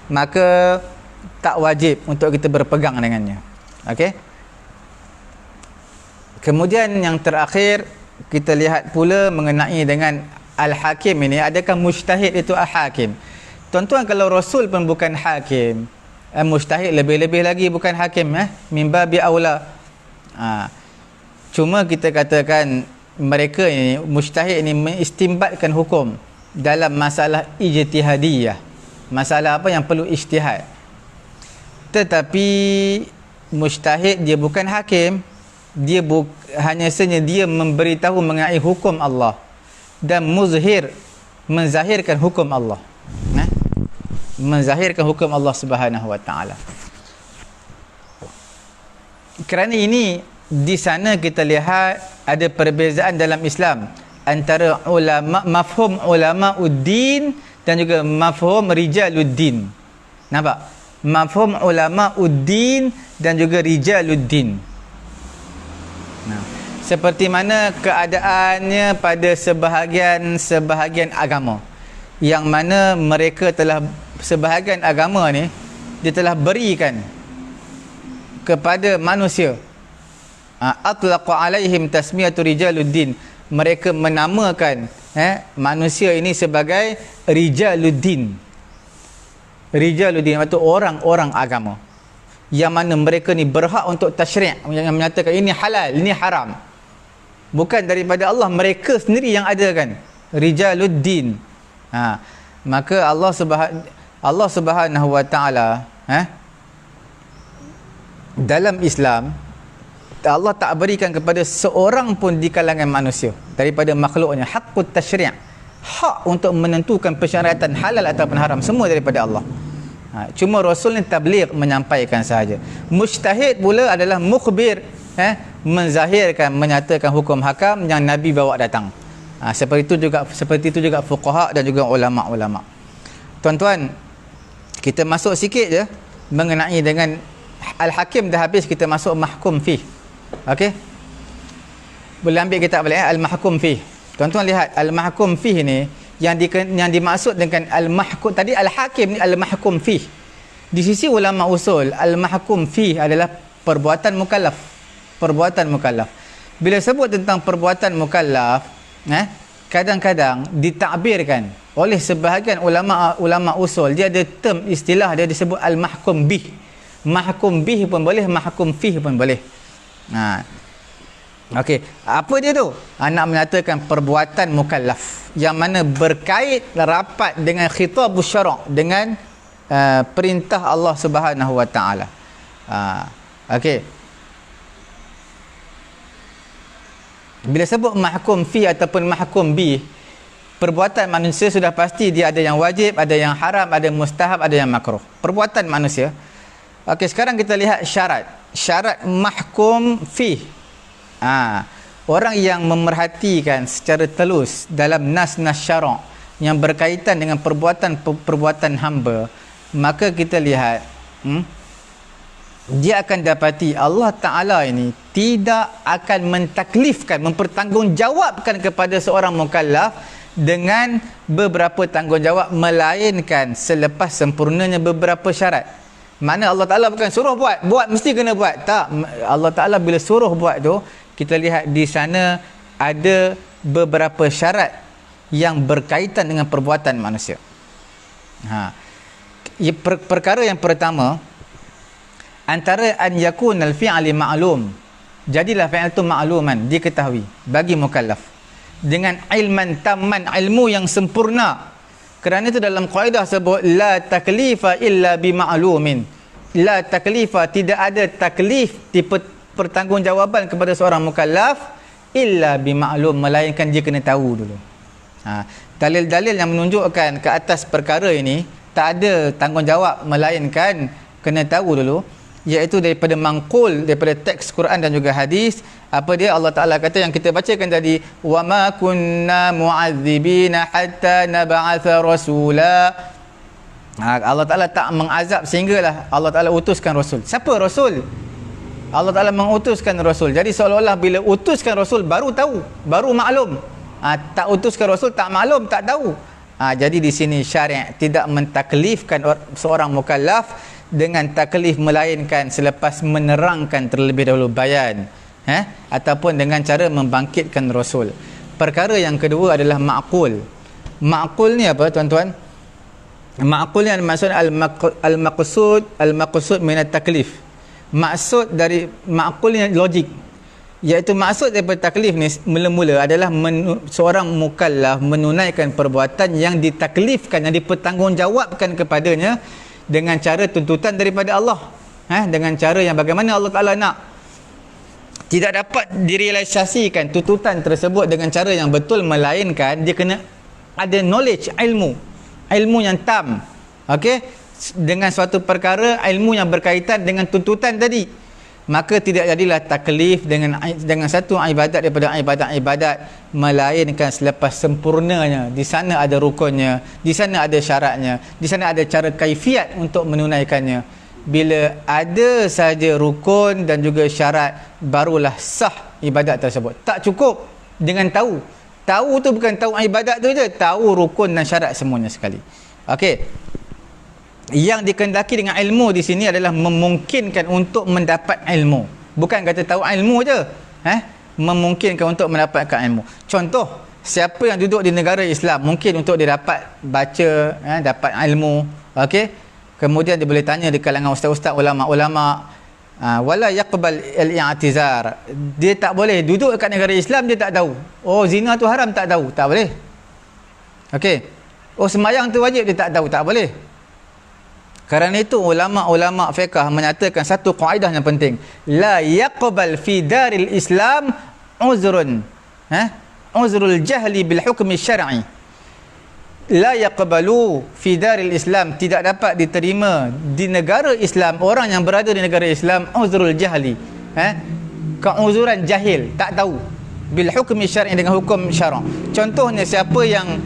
maka tak wajib untuk kita berpegang dengannya. Okey. Kemudian yang terakhir, kita lihat pula mengenai dengan al-hakim ini, adakah mujtahid itu al-hakim? Tuan-tuan, kalau Rasul pun bukan hakim, mujtahid lebih-lebih lagi bukan hakim, min babi aula. Cuma kita katakan mereka ini, mujtahid ini, mengistimbatkan hukum dalam masalah ijtihadiyah, masalah apa yang perlu ijtihad. Tetapi mujtahid dia bukan hakim, dia hanya saja dia memberitahu mengenai hukum Allah dan menzahirkan hukum Allah, menzahirkan hukum Allah Subhanahu Wa Taala. Kerana ini, di sana kita lihat ada perbezaan dalam Islam antara ulama, mafhum ulamauddin dan juga mafhum rijaluddin. Nampak? Mafhum ulamauddin dan juga rijaluddin. Seperti mana keadaannya pada sebahagian agama, yang mana mereka telah, sebahagian agama ni dia telah berikan kepada manusia, atlaqa alaihim tasmiyatu rijaluddin, mereka menamakan manusia ini sebagai rijaluddin. Rijaluddin iaitu orang-orang agama, yang mana mereka ni berhak untuk tasyri', yang menyatakan ini halal, ini haram, bukan daripada Allah, mereka sendiri yang adakan rijaluddin. Maka Allah Subhanahu wa taala dalam Islam, Allah tak berikan kepada seorang pun di kalangan manusia daripada makhluknya haqqut tasyri', hak untuk menentukan persyaratan halal ataupun haram, semua daripada Allah. Cuma Rasul ni tabligh, menyampaikan sahaja. Mujtahid pula adalah mukhbir, menzahirkan, menyatakan hukum hakam yang Nabi bawa datang. Seperti itu juga fuqaha dan juga ulama-ulama. Tuan-tuan, kita masuk sikit je mengenai dengan Al-Hakim dah habis, kita masuk mahkum fih. Okey, boleh ambil kitab boleh, Al-Mahkum fih. Tuan-tuan lihat, Al-Mahkum fih ni yang dimaksud dengan Al-Mahkum tadi, Al-Hakim ni Al-Mahkum fih. Di sisi ulama usul, Al-Mahkum fih adalah perbuatan mukallaf. Perbuatan mukallaf. Bila sebut tentang perbuatan mukallaf, kadang-kadang ditakbirkan oleh sebahagian ulama usul, dia ada term istilah dia disebut al-mahkum bih. Mahkum bih pun boleh, mahkum fih pun boleh. Okey, apa dia tu? Nak menyatakan perbuatan mukallaf yang mana berkait rapat dengan khitabus syara', dengan perintah Allah Subhanahu wa taala. Okey, bila sebut mahkum fi ataupun mahkum bi, perbuatan manusia sudah pasti dia ada yang wajib, ada yang haram, ada mustahab, ada yang makruh. Perbuatan manusia. Okey, sekarang kita lihat syarat. Syarat mahkum fi. Orang yang memerhatikan secara telus dalam nas-nas syara' yang berkaitan dengan perbuatan hamba, maka kita lihat dia akan dapati Allah Ta'ala ini tidak akan mentaklifkan, mempertanggungjawabkan kepada seorang mukallaf dengan beberapa tanggungjawab, melainkan selepas sempurnanya beberapa syarat. Mana Allah Ta'ala bukan suruh buat mesti kena buat. Tak, Allah Ta'ala bila suruh buat tu, kita lihat di sana ada beberapa syarat yang berkaitan dengan perbuatan manusia. Perkara yang pertama, antara an yakunal fi'li ma'lum, jadilah fi'il itu ma'luman, diketahui bagi mukallaf dengan ilman tamman, ilmu yang sempurna. Kerana itu dalam kaedah sebut la taklifa illa bi ma'lumin. La taklifa, tidak ada taklif di pertanggungjawaban kepada seorang mukallaf illa bi ma'lum, melainkan dia kena tahu dulu. Dalil-dalil yang menunjukkan ke atas perkara ini tak ada tanggungjawab melainkan kena tahu dulu, iaitu daripada mangqul, daripada teks Quran dan juga hadis. Apa dia? Allah Ta'ala kata yang kita bacakan tadi, wa ma kunna mu'adzibina hatta nab'atha rasula. Allah Ta'ala tak mengazab sehinggalah Allah Ta'ala utuskan Rasul. Siapa Rasul? Allah Ta'ala mengutuskan Rasul. Jadi seolah-olah bila utuskan Rasul baru tahu, baru maklum. Tak utuskan Rasul tak maklum, tak tahu. Jadi di sini syariat tidak mentaklifkan seorang mukallaf dengan taklif, melainkan selepas menerangkan terlebih dahulu, bayan, ataupun dengan cara membangkitkan Rasul. Perkara yang kedua adalah ma'qul. Ma'qul ni apa, tuan-tuan? Ma'qul ni maksud al-maqsud min at-taklif. Maksud dari ma'qul ni logik, iaitu maksud daripada taklif ni mula-mula adalah seorang mukallaf menunaikan perbuatan yang ditaklifkan, yang dipertanggungjawabkan kepadanya dengan cara tuntutan daripada Allah, dengan cara yang bagaimana Allah Ta'ala nak. Tidak dapat direalisasikan tuntutan tersebut dengan cara yang betul, melainkan dia kena ada knowledge, ilmu yang tam, dengan suatu perkara, ilmu yang berkaitan dengan tuntutan tadi. Maka tidak jadilah taklif dengan satu ibadat daripada ibadat-ibadat, melainkan selepas sempurnanya. Di sana ada rukunnya, di sana ada syaratnya, di sana ada cara kaifiat untuk menunaikannya. Bila ada saja rukun dan juga syarat, barulah sah ibadat tersebut. Tak cukup dengan tahu. Tahu tu bukan tahu ibadat tu je, tahu rukun dan syarat semuanya sekali. Okey. Yang dikehendaki dengan ilmu di sini adalah memungkinkan untuk mendapat ilmu. Bukan kata tahu ilmu je. Memungkinkan untuk mendapatkan ilmu. Contoh, siapa yang duduk di negara Islam mungkin untuk dia dapat baca, dapat ilmu, okey. Kemudian dia boleh tanya di kalangan ustaz-ustaz, ulama-ulama, wala yaqbal al-i'tizar. Dia tak boleh duduk dekat negara Islam dia tak tahu. Oh, zina tu haram, tak tahu, tak boleh. Okey. Oh, sembahyang tu wajib, dia tak tahu, tak boleh. Kerana itu ulama-ulama fiqh menyatakan satu kaedah yang penting, la yaqbal fi daril Islam uzrun, uzrul jahli bil hukmi syar'i. La yaqbalu fi daril Islam, tidak dapat diterima di negara Islam, orang yang berada di negara Islam, uzrul jahli, keuzuran jahil, tak tahu, bil hukmi syar'i, dengan hukum syarak. Contohnya, siapa yang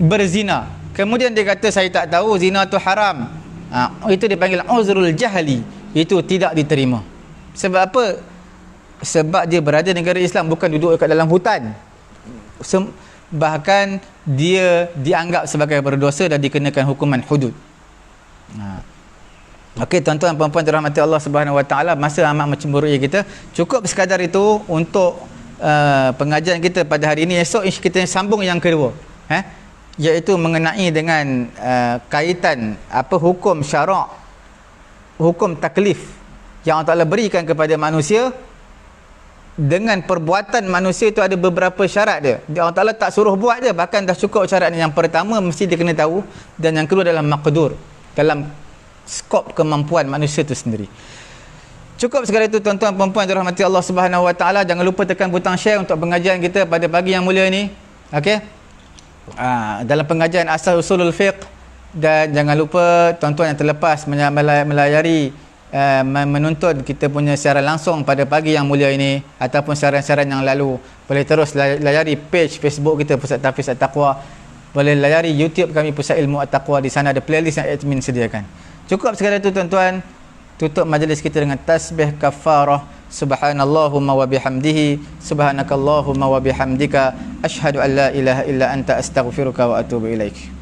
berzina kemudian dia kata saya tak tahu zina tu haram, itu dipanggil uzrul jahli, itu tidak diterima. Sebab apa? Sebab dia berada di negara Islam, bukan duduk dekat dalam hutan. Bahkan dia dianggap sebagai berdosa dan dikenakan hukuman hudud. Okey, tuan-tuan dan puan-puan dirahmati Allah Subhanahu Wa Taala, masa amat mencemburui kita. Cukup sekadar itu untuk pengajian kita pada hari ini. Esok kita sambung yang kedua, iaitu mengenai dengan kaitan apa hukum syarak, hukum taklif yang Allah Ta'ala berikan kepada manusia. Dengan perbuatan manusia itu ada beberapa syarat dia. Allah Ta'ala tak suruh buat dia, bahkan dah cukup syarat yang pertama mesti dia kena tahu, dan yang kedua adalah maqdur, dalam skop kemampuan manusia itu sendiri. Cukup sekali itu tuan-tuan perempuan dirahmati Allah Subhanahu Wa Taala. Jangan lupa tekan butang share untuk pengajian kita pada pagi yang mulia ini. Okey, dalam pengajian asal usulul fiqh. Dan jangan lupa tuan-tuan yang terlepas melayari menuntut kita punya siaran langsung pada pagi yang mulia ini, ataupun siaran-siaran yang lalu, boleh terus layari page Facebook kita Pusat Tahfiz At-Taqwa, boleh layari YouTube kami Pusat Ilmu At-Taqwa. Di sana ada playlist yang admin sediakan. Cukup sekali itu tuan-tuan, tutup majlis kita dengan tasbih kafarah. Subhanallahumma wa bihamdihi, subhanakallahumma wa bihamdika, asyhadu an la ilaha illa anta, astaghfiruka wa atubu ilaik.